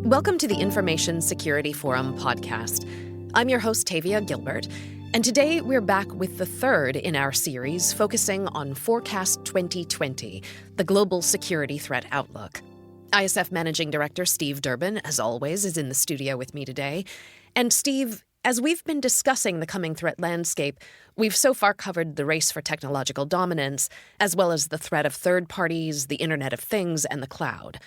Welcome to the Information Security Forum podcast. I'm your host, Tavia Gilbert, and today we're back with the third in our series focusing on Forecast 2020, the global security threat outlook. ISF Managing Director Steve Durbin, as always, is in the studio with me today. And Steve, as we've been discussing the coming threat landscape, we've so far covered the race for technological dominance, as well as the threat of third parties, the Internet of Things, and the cloud.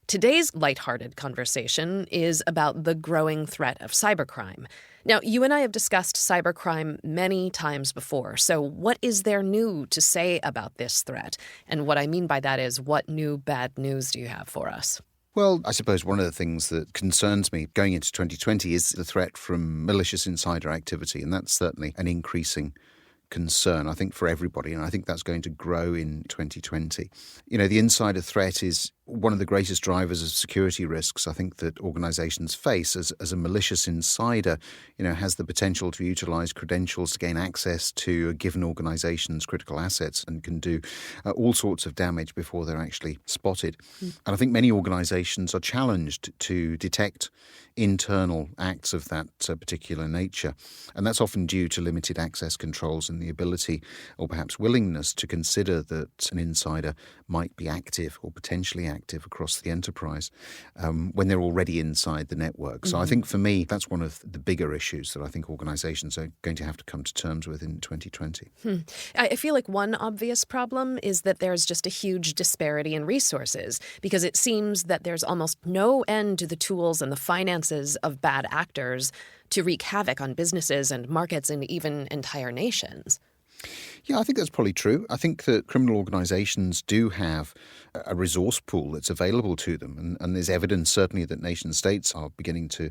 Today's lighthearted conversation is about the growing threat of cybercrime. Now, you and I have discussed cybercrime many times before, so what is there new to say about this threat? And what I mean by that is, what new bad news do you have for us? Well, I suppose one of the things that concerns me going into 2020 is the threat from malicious insider activity, and that's certainly an increasing concern, I think, for everybody, and I think that's going to grow in 2020. You know, the insider threat is one of the greatest drivers of security risks I think that organizations face as a malicious insider, has the potential to utilize credentials to gain access to a given organization's critical assets and can do all sorts of damage before they're actually spotted. And I think many organizations are challenged to detect internal acts of that particular nature. And that's often due to limited access controls and the ability or perhaps willingness to consider that an insider might be active or potentially active across the enterprise when they're already inside the network. So I think for me, that's one of the bigger issues that I think organizations are going to have to come to terms with in 2020. I feel like one obvious problem is that there's just a huge disparity in resources, because it seems that there's almost no end to the tools and the finances of bad actors to wreak havoc on businesses and markets and even entire nations. Yeah, I think that's probably true. I think that criminal organizations do have a resource pool that's available to them. And there's evidence certainly that nation states are beginning to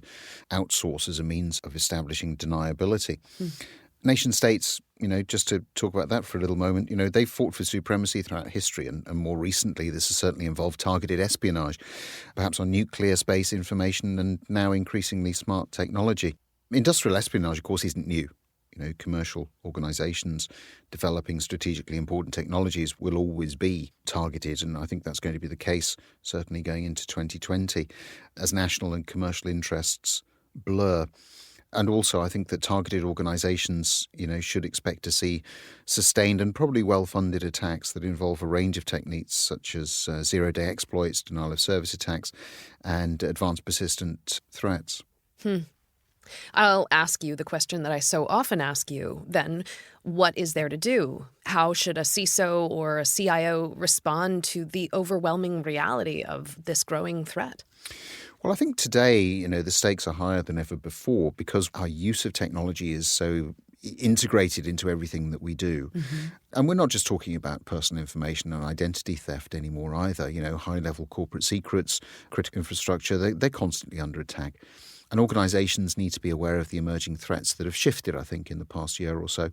outsource as a means of establishing deniability. Nation states, just to talk about that for a little moment, they've fought for supremacy throughout history. And more recently, this has certainly involved targeted espionage, perhaps on nuclear space information and now increasingly smart technology. Industrial espionage, of course, isn't new. Commercial organizations developing strategically important technologies will always be targeted, and I think that's going to be the case certainly going into 2020 as national and commercial interests blur. And also I think that targeted organizations, should expect to see sustained and probably well-funded attacks that involve a range of techniques such as zero-day exploits, denial of service attacks, and advanced persistent threats. I'll ask you the question that I so often ask you, then. What is there to do? How should a CISO or a CIO respond to the overwhelming reality of this growing threat? Well, I think today, the stakes are higher than ever before because our use of technology is so integrated into everything that we do. And we're not just talking about personal information and identity theft anymore either. High-level corporate secrets, critical infrastructure, they're constantly under attack. And organizations need to be aware of the emerging threats that have shifted, I think, in the past year or so,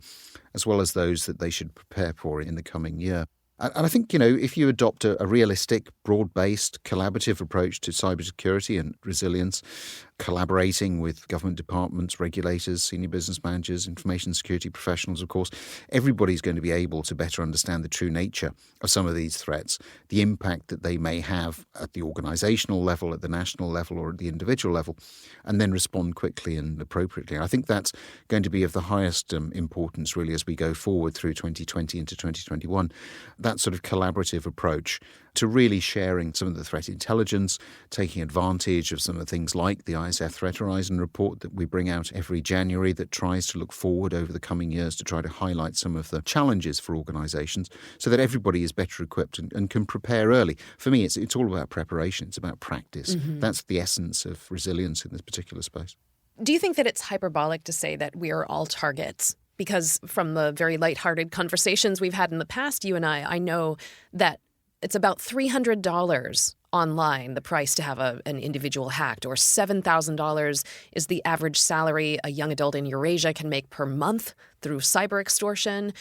as well as those that they should prepare for in the coming year. And I think, if you adopt a realistic, broad-based, collaborative approach to cybersecurity and resilience, collaborating with government departments, regulators, senior business managers, information security professionals, of course, everybody's going to be able to better understand the true nature of some of these threats, the impact that they may have at the organizational level, at the national level, or at the individual level, and then respond quickly and appropriately. I think that's going to be of the highest importance, really, as we go forward through 2020 into 2021. That sort of collaborative approach to really sharing some of the threat intelligence, taking advantage of some of the things like the ISF Threat Horizon report that we bring out every January that tries to look forward over the coming years to try to highlight some of the challenges for organizations so that everybody is better equipped and can prepare early. For me, it's all about preparation. It's about practice. That's the essence of resilience in this particular space. Do you think that it's hyperbolic to say that we are all targets? Because from the very lighthearted conversations we've had in the past, you and I know that it's about $300 online, the price to have an individual hacked, or $7,000 is the average salary a young adult in Eurasia can make per month through cyber extortion.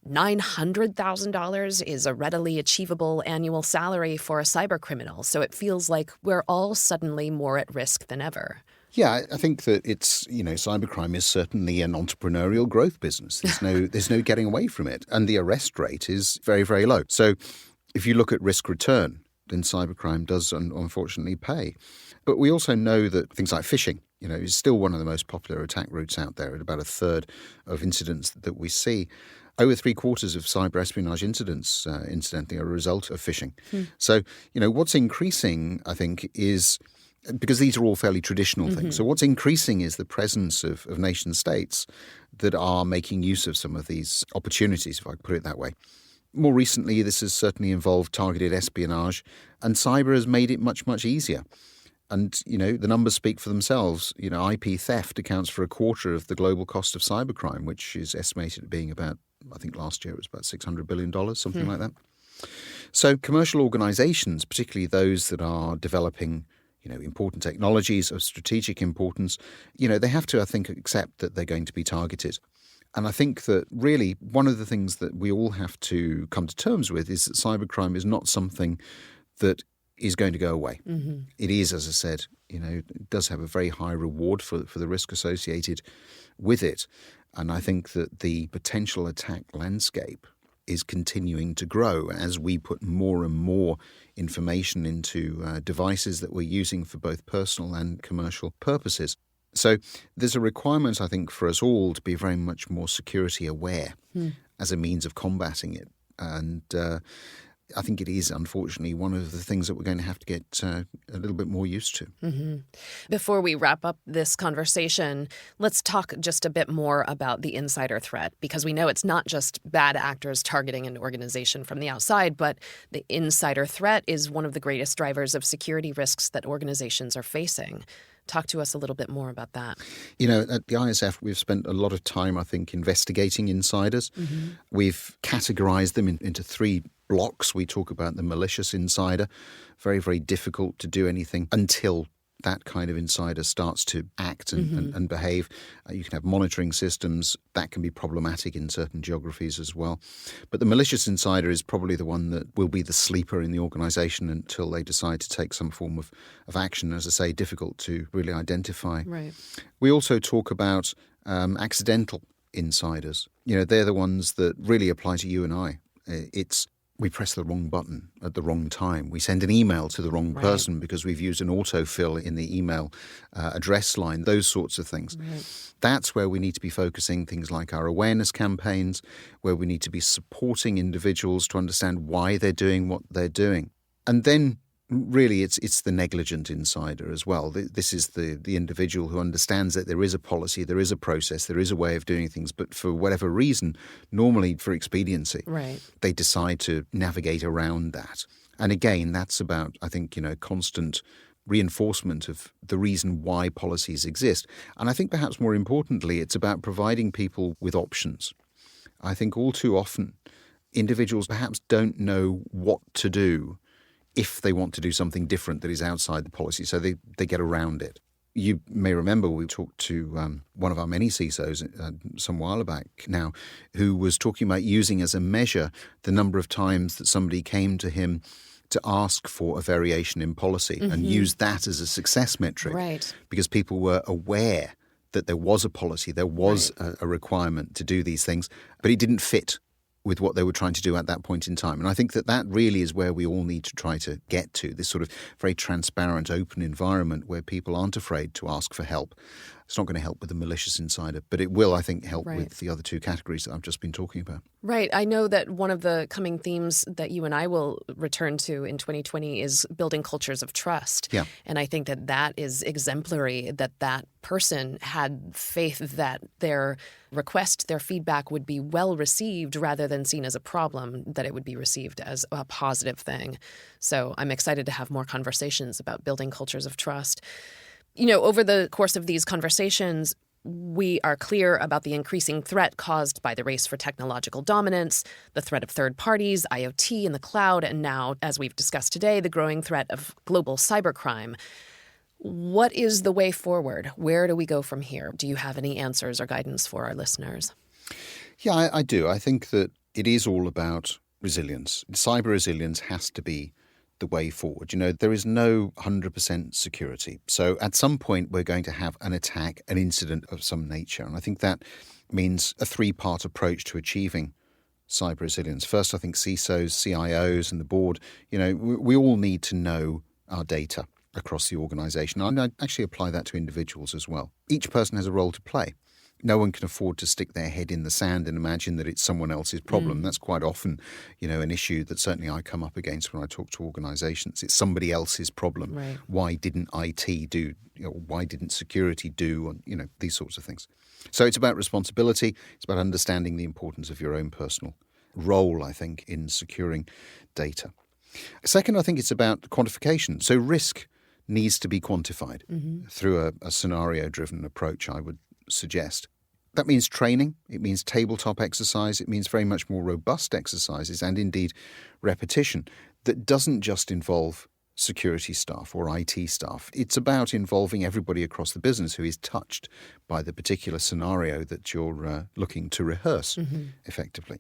$900,000 is a readily achievable annual salary for a cyber criminal. So it feels like we're all suddenly more at risk than ever. Yeah, I think that it's, cybercrime is certainly an entrepreneurial growth business. There's no getting away from it. And the arrest rate is very, very low. So if you look at risk return, then cybercrime does unfortunately pay. But we also know that things like phishing, is still one of the most popular attack routes out there. At about a third of incidents that we see. Over 3/4 of cyber espionage incidents, incidentally, are a result of phishing. So, what's increasing, I think, is because these are all fairly traditional things. So what's increasing is the presence of nation states that are making use of some of these opportunities, if I could put it that way. More recently, this has certainly involved targeted espionage, and cyber has made it much, much easier. And, the numbers speak for themselves. IP theft accounts for 1/4 of the global cost of cybercrime, which is estimated at being about, I think last year it was about $600 billion, something like that. So commercial organizations, particularly those that are developing important technologies of strategic importance, they have to, I think, accept that they're going to be targeted. And I think that really one of the things that we all have to come to terms with is that cybercrime is not something that is going to go away. It is, as I said, it does have a very high reward for the risk associated with it. And I think that the potential attack landscape is continuing to grow as we put more and more information into devices that we're using for both personal and commercial purposes. So there's a requirement, I think, for us all to be very much more security aware as a means of combating it. And I think it is, unfortunately, one of the things that we're going to have to get a little bit more used to. Before we wrap up this conversation, let's talk just a bit more about the insider threat, because we know it's not just bad actors targeting an organization from the outside, but the insider threat is one of the greatest drivers of security risks that organizations are facing. Talk to us a little bit more about that. At the ISF, we've spent a lot of time, I think, investigating insiders. We've categorized them into 3 blocks. We talk about the malicious insider. Very, very difficult to do anything until that kind of insider starts to act and behave. You can have monitoring systems. That can be problematic in certain geographies as well. But the malicious insider is probably the one that will be the sleeper in the organization until they decide to take some form of action. As I say, difficult to really identify. Right. We also talk about accidental insiders. They're the ones that really apply to you and I. We press the wrong button at the wrong time. We send an email to the wrong person because we've used an autofill in the email address line, those sorts of things. That's where we need to be focusing things like our awareness campaigns, where we need to be supporting individuals to understand why they're doing what they're doing. And then really it's the negligent insider as well. This is the individual who understands that there is a policy, there is a process, there is a way of doing things, but for whatever reason, normally for expediency, they decide to navigate around that. And again, that's about, I think, constant reinforcement of the reason why policies exist. And I think perhaps more importantly, it's about providing people with options. I think all too often, individuals perhaps don't know what to do if they want to do something different that is outside the policy, so they get around it. You may remember we talked to one of our many CISOs some while back now, who was talking about using as a measure the number of times that somebody came to him to ask for a variation in policy and use that as a success metric, because people were aware that there was a policy, there was a requirement to do these things, but it didn't fit with what they were trying to do at that point in time. And I think that really is where we all need to try to get to, this sort of very transparent, open environment where people aren't afraid to ask for help. It's not going to help with the malicious insider, but it will, I think, help with the other 2 categories that I've just been talking about. Right. I know that one of the coming themes that you and I will return to in 2020 is building cultures of trust. Yeah. And I think that is exemplary, that person had faith that their request, their feedback would be well received rather than seen as a problem, that it would be received as a positive thing. So I'm excited to have more conversations about building cultures of trust. Over the course of these conversations, we are clear about the increasing threat caused by the race for technological dominance, the threat of third parties, IoT and the cloud, and now, as we've discussed today, the growing threat of global cybercrime. What is the way forward? Where do we go from here? Do you have any answers or guidance for our listeners? Yeah, I do. I think that it is all about resilience. Cyber resilience has to be the way forward. There is no 100% security. So at some point, we're going to have an attack, an incident of some nature. And I think that means a 3-part approach to achieving cyber resilience. First, I think CISOs, CIOs and the board, we all need to know our data. across the organization. And I actually apply that to individuals as well. Each person has a role to play. No one can afford to stick their head in the sand and imagine that it's someone else's problem. That's quite often, an issue that certainly I come up against when I talk to organizations. It's somebody else's problem. Right. Why didn't IT do, why didn't security do, these sorts of things. So it's about responsibility. It's about understanding the importance of your own personal role, I think, in securing data. Second, I think it's about quantification. So risk needs to be quantified through a scenario-driven approach, I would suggest. That means training, it means tabletop exercise, it means very much more robust exercises and indeed repetition that doesn't just involve security staff or IT staff. It's about involving everybody across the business who is touched by the particular scenario that you're looking to rehearse effectively.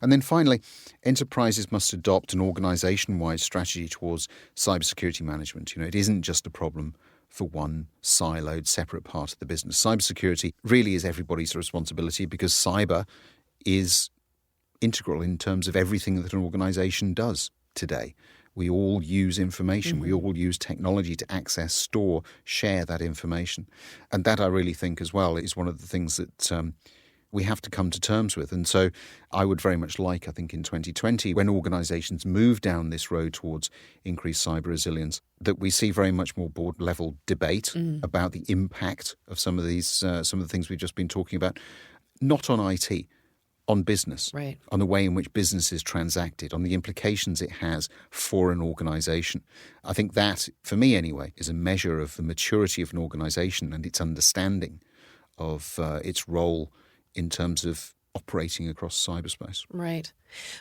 And then finally, enterprises must adopt an organization-wide strategy towards cybersecurity management. It isn't just a problem for one siloed, separate part of the business. Cybersecurity really is everybody's responsibility because cyber is integral in terms of everything that an organization does today. We all use information. We all use technology to access, store, share that information. And that I really think as well is one of the things that we have to come to terms with. And so I would very much like, I think in 2020, when organizations move down this road towards increased cyber resilience, that we see very much more board-level debate about the impact of some of the things we've just been talking about, not on IT, on business, right, on the way in which business is transacted, on the implications it has for an organization. I think that, for me anyway, is a measure of the maturity of an organization and its understanding of its role in terms of operating across cyberspace. Right.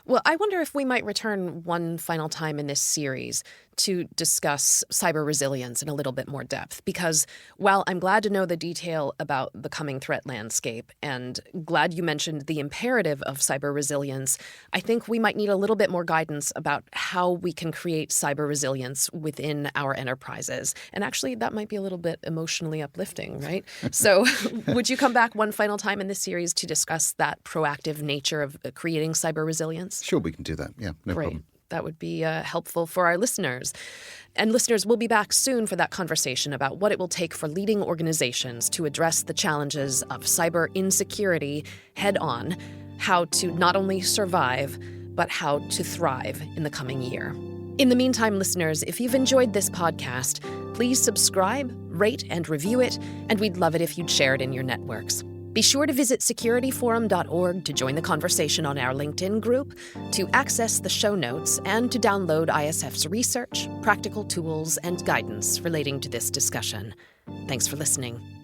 Well, I wonder if we might return one final time in this series to discuss cyber resilience in a little bit more depth, because while I'm glad to know the detail about the coming threat landscape and glad you mentioned the imperative of cyber resilience, I think we might need a little bit more guidance about how we can create cyber resilience within our enterprises. And actually, that might be a little bit emotionally uplifting, right? So would you come back one final time in this series to discuss that proactive nature of creating cyber resilience? Sure, we can do that. Yeah, no problem. That would be helpful for our listeners. And listeners, we'll be back soon for that conversation about what it will take for leading organizations to address the challenges of cyber insecurity head on, how to not only survive, but how to thrive in the coming year. In the meantime, listeners, if you've enjoyed this podcast, please subscribe, rate, and review it, and we'd love it if you'd share it in your networks. Be sure to visit securityforum.org to join the conversation on our LinkedIn group, to access the show notes, and to download ISF's research, practical tools, and guidance relating to this discussion. Thanks for listening.